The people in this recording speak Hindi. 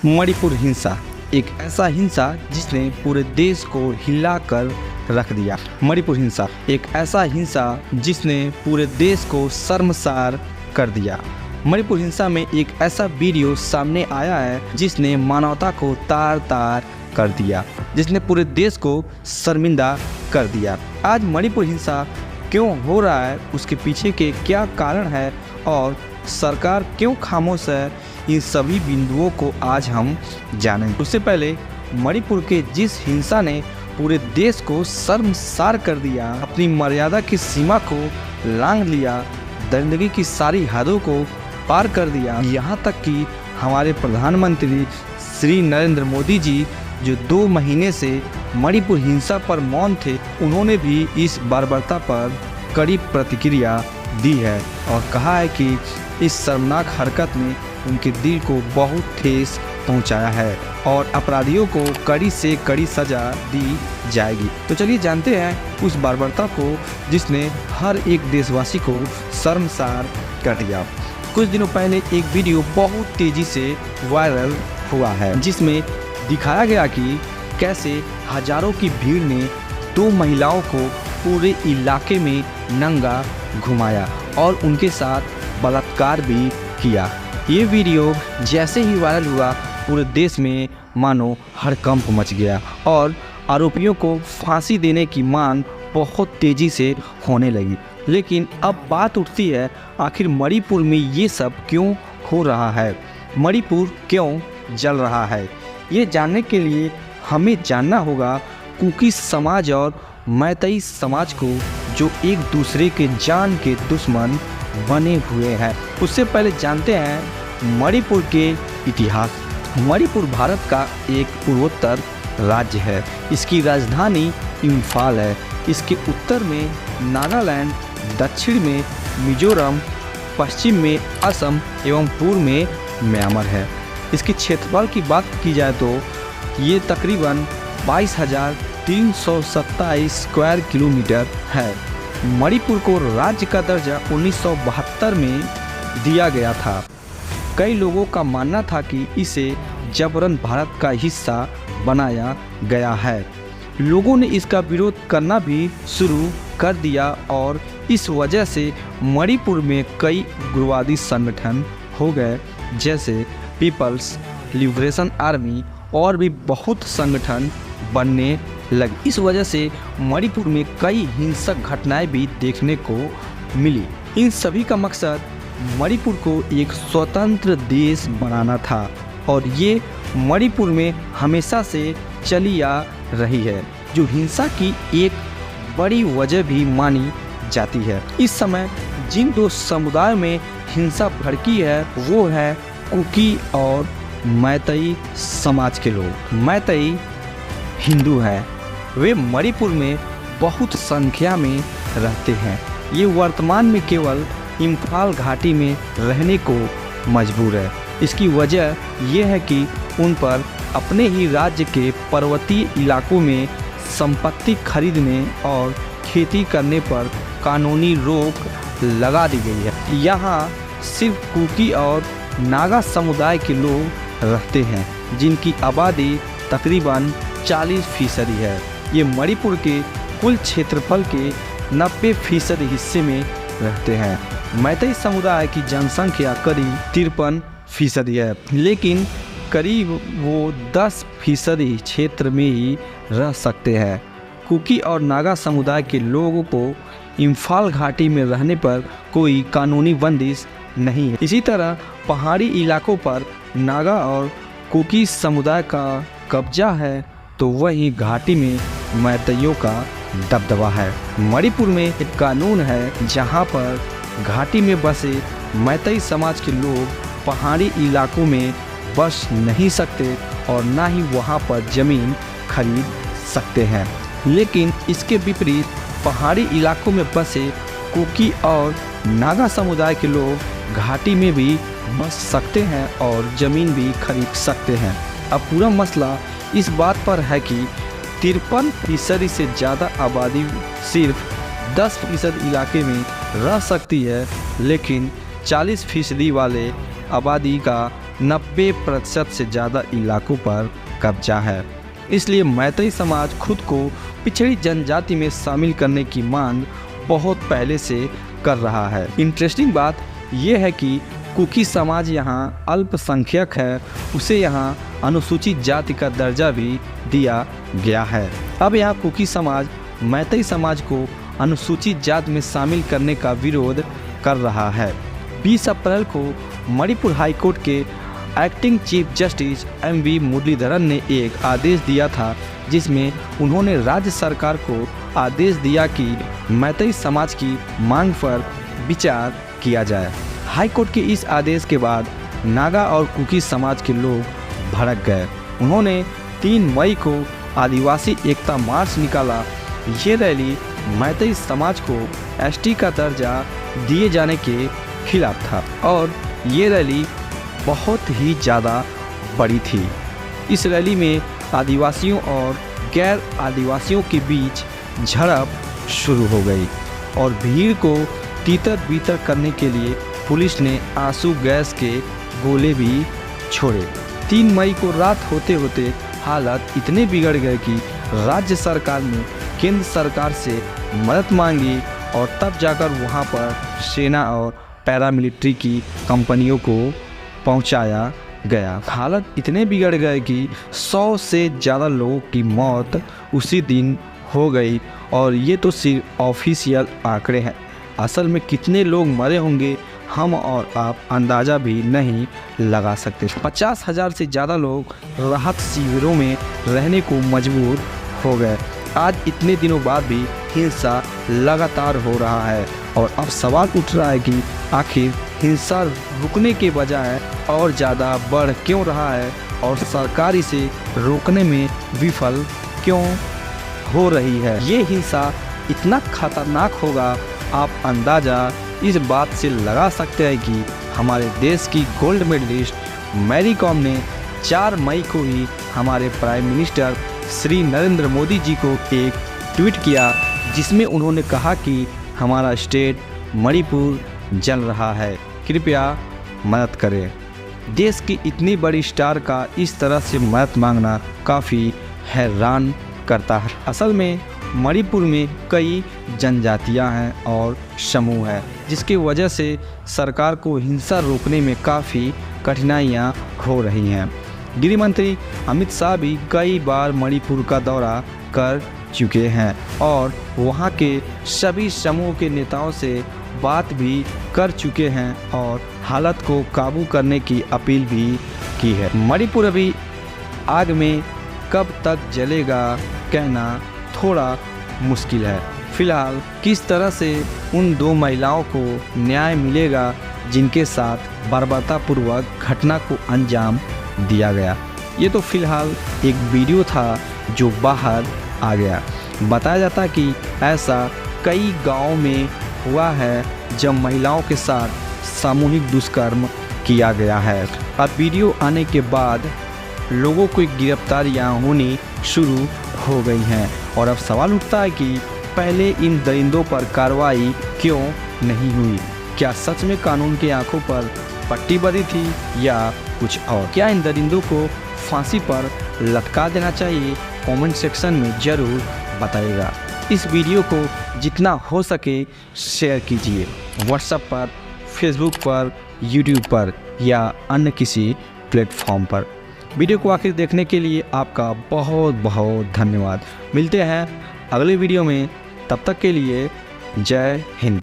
मणिपुर हिंसा एक ऐसा हिंसा जिसने पूरे देश को हिलाकर रख दिया। मणिपुर हिंसा एक ऐसा हिंसा जिसने पूरे देश को शर्मसार कर दिया। मणिपुर हिंसा में एक ऐसा वीडियो सामने आया है जिसने मानवता को तार तार कर दिया, जिसने पूरे देश को शर्मिंदा कर दिया। आज मणिपुर हिंसा क्यों हो रहा है, उसके पीछे के क्या कारण है और सरकार क्यों खामोश है, इन सभी बिंदुओं को आज हम जानेंगे। उससे पहले मणिपुर के जिस हिंसा ने पूरे देश को शर्मसार कर दिया, अपनी मर्यादा की सीमा को लांघ लिया, दरिंदगी की सारी हदों को पार कर दिया, यहाँ तक कि हमारे प्रधानमंत्री श्री नरेंद्र मोदी जी जो 2 महीने से मणिपुर हिंसा पर मौन थे, उन्होंने भी इस बर्बरता पर कड़ी प्रतिक्रिया दी है और कहा है कि इस शर्मनाक हरकत ने उनके दिल को बहुत ठेस पहुंचाया है और अपराधियों को कड़ी से कड़ी सजा दी जाएगी। तो चलिए जानते हैं उस बर्बरता को जिसने हर एक देशवासी को शर्मसार कर दिया। कुछ दिनों पहले एक वीडियो बहुत तेजी से वायरल हुआ है जिसमें दिखाया गया कि कैसे हजारों की भीड़ ने 2 महिलाओं को पूरे इलाके में नंगा घुमाया और उनके साथ बलात्कार भी किया। ये वीडियो जैसे ही वायरल हुआ, पूरे देश में मानो हड़कंप मच गया और आरोपियों को फांसी देने की मांग बहुत तेज़ी से होने लगी। लेकिन अब बात उठती है, आखिर मणिपुर में ये सब क्यों हो रहा है, मणिपुर क्यों जल रहा है? ये जानने के लिए हमें जानना होगा कुकी समाज और मैतेई समाज को, जो एक दूसरे के जान के दुश्मन बने हुए हैं। उससे पहले जानते हैं मणिपुर के इतिहास। मणिपुर भारत का एक पूर्वोत्तर राज्य है। इसकी राजधानी इम्फाल है। इसके उत्तर में नागालैंड, दक्षिण में मिजोरम, पश्चिम में असम एवं पूर्व में म्यांमार है। इसके क्षेत्रफल की बात की जाए तो ये तकरीबन 22,327 स्क्वायर किलोमीटर है। मणिपुर को राज्य का दर्जा 1972 में दिया गया था। कई लोगों का मानना था कि इसे जबरन भारत का हिस्सा बनाया गया है। लोगों ने इसका विरोध करना भी शुरू कर दिया और इस वजह से मणिपुर में कई उग्रवादी संगठन हो गए, जैसे पीपल्स लिबरेशन आर्मी, और भी बहुत संगठन बनने लगे। इस वजह से मणिपुर में कई हिंसक घटनाएं भी देखने को मिली। इन सभी का मकसद मणिपुर को एक स्वतंत्र देश बनाना था और ये मणिपुर में हमेशा से चली आ रही है, जो हिंसा की एक बड़ी वजह भी मानी जाती है। इस समय जिन 2 समुदायों में हिंसा भड़की है वो है कुकी और मैतेई समाज के लोग। मैतेई हिंदू हैं, वे मणिपुर में बहुत संख्या में रहते हैं। ये वर्तमान में केवल इम्फाल घाटी में रहने को मजबूर है। इसकी वजह यह है कि उन पर अपने ही राज्य के पर्वतीय इलाकों में संपत्ति खरीदने और खेती करने पर कानूनी रोक लगा दी गई है। यहाँ सिर्फ कुकी और नागा समुदाय के लोग रहते हैं, जिनकी आबादी तकरीबन 40% है। ये मणिपुर के कुल क्षेत्रफल के 90% हिस्से में रहते हैं। मैतेई समुदाय की जनसंख्या करीब 53% है, लेकिन करीब वो 10% क्षेत्र में ही रह सकते हैं। कुकी और नागा समुदाय के लोगों को इम्फाल घाटी में रहने पर कोई कानूनी बंदिश नहीं है। इसी तरह पहाड़ी इलाकों पर नागा और कुकी समुदाय का कब्जा है, तो वहीं घाटी में मैतेइयों का दबदबा है। मणिपुर में एक कानून है जहां पर घाटी में बसे मैतेई समाज के लोग पहाड़ी इलाकों में बस नहीं सकते और ना ही वहां पर ज़मीन खरीद सकते हैं। लेकिन इसके विपरीत पहाड़ी इलाकों में बसे कुकी और नागा समुदाय के लोग घाटी में भी बस सकते हैं और ज़मीन भी खरीद सकते हैं। अब पूरा मसला इस बात पर है कि 53% से ज़्यादा आबादी सिर्फ 10% इलाके में रह सकती है, लेकिन 40% वाले आबादी का 90% से ज़्यादा इलाकों पर कब्जा है। इसलिए मैतेई समाज खुद को पिछड़ी जनजाति में शामिल करने की मांग बहुत पहले से कर रहा है। इंटरेस्टिंग बात यह है कि कुकी समाज यहाँ अल्पसंख्यक है, उसे यहाँ अनुसूचित जाति का दर्जा भी दिया गया है। अब यहाँ कुकी समाज मैतेई समाज को अनुसूचित जाति में शामिल करने का विरोध कर रहा है। 20 अप्रैल को मणिपुर हाईकोर्ट के acting chief justice MV Muralidharan ने एक आदेश दिया था, जिसमें उन्होंने राज्य सरकार को आदेश दिया कि मैतेई समाज की मांग पर विचार किया जाए। हाईकोर्ट के इस आदेश के बाद नागा और कुकी समाज के लोग भड़क गए। उन्होंने 3 मई को आदिवासी एकता मार्च निकाला। ये रैली मैतेई समाज को ST का दर्जा दिए जाने के खिलाफ था और ये रैली बहुत ही ज़्यादा बड़ी थी। इस रैली में आदिवासियों और गैर आदिवासियों के बीच झड़प शुरू हो गई और भीड़ को तीतर बीतर करने के लिए पुलिस ने आंसू गैस के गोले भी छोड़े। 3 मई को रात होते होते हालत इतने बिगड़ गए कि राज्य सरकार ने केंद्र सरकार से मदद मांगी और तब जाकर वहां पर सेना और पैरामिलिट्री की कंपनियों को पहुंचाया गया। हालत इतने बिगड़ गए कि 100 से ज़्यादा लोगों की मौत उसी दिन हो गई और ये तो सिर्फ ऑफिशियल आंकड़े हैं। असल में कितने लोग मरे होंगे हम और आप अंदाज़ा भी नहीं लगा सकते। 50,000 से ज़्यादा लोग राहत शिविरों में रहने को मजबूर हो गए। आज इतने दिनों बाद भी हिंसा लगातार हो रहा है और अब सवाल उठ रहा है कि आखिर हिंसा रुकने के बजाय और ज़्यादा बढ़ क्यों रहा है और सरकार इसे रोकने में विफल क्यों हो रही है। ये हिंसा इतना खतरनाक होगा, आप अंदाज़ा इस बात से लगा सकते हैं कि हमारे देश की गोल्ड मेडलिस्ट मैरी कॉम ने 4 मई को ही हमारे प्राइम मिनिस्टर श्री नरेंद्र मोदी जी को एक ट्वीट किया, जिसमें उन्होंने कहा कि हमारा स्टेट मणिपुर जल रहा है, कृपया मदद करें। देश की इतनी बड़ी स्टार का इस तरह से मदद मांगना काफ़ी हैरान करता है। असल में मणिपुर में कई जनजातियां हैं और समूह हैं, जिसकी वजह से सरकार को हिंसा रोकने में काफ़ी कठिनाइयां हो रही हैं। गृह मंत्री अमित शाह भी कई बार मणिपुर का दौरा कर चुके हैं और वहां के सभी समूह के नेताओं से बात भी कर चुके हैं और हालत को काबू करने की अपील भी की है। मणिपुर अभी आग में कब तक जलेगा कहना थोड़ा मुश्किल है। फिलहाल किस तरह से उन 2 महिलाओं को न्याय मिलेगा जिनके साथ बर्बरतापूर्वक घटना को अंजाम दिया गया। ये तो फिलहाल एक वीडियो था जो बाहर आ गया। बताया जाता कि ऐसा कई गांवों में हुआ है जब महिलाओं के साथ सामूहिक दुष्कर्म किया गया है। अब वीडियो आने के बाद लोगों को गिरफ्तारियां होनी शुरू हो गई हैं और अब सवाल उठता है कि पहले इन दरिंदों पर कार्रवाई क्यों नहीं हुई। क्या सच में कानून की आंखों पर पट्टी बंधी थी या कुछ और? क्या इन दरिंदों को फांसी पर लटका देना चाहिए? कमेंट सेक्शन में ज़रूर बताइएगा। इस वीडियो को जितना हो सके शेयर कीजिए, व्हाट्सएप पर, फेसबुक पर, यूट्यूब पर या अन्य किसी प्लेटफॉर्म पर। वीडियो को आखिर देखने के लिए आपका बहुत बहुत धन्यवाद। मिलते हैं अगले वीडियो में, तब तक के लिए जय हिंद।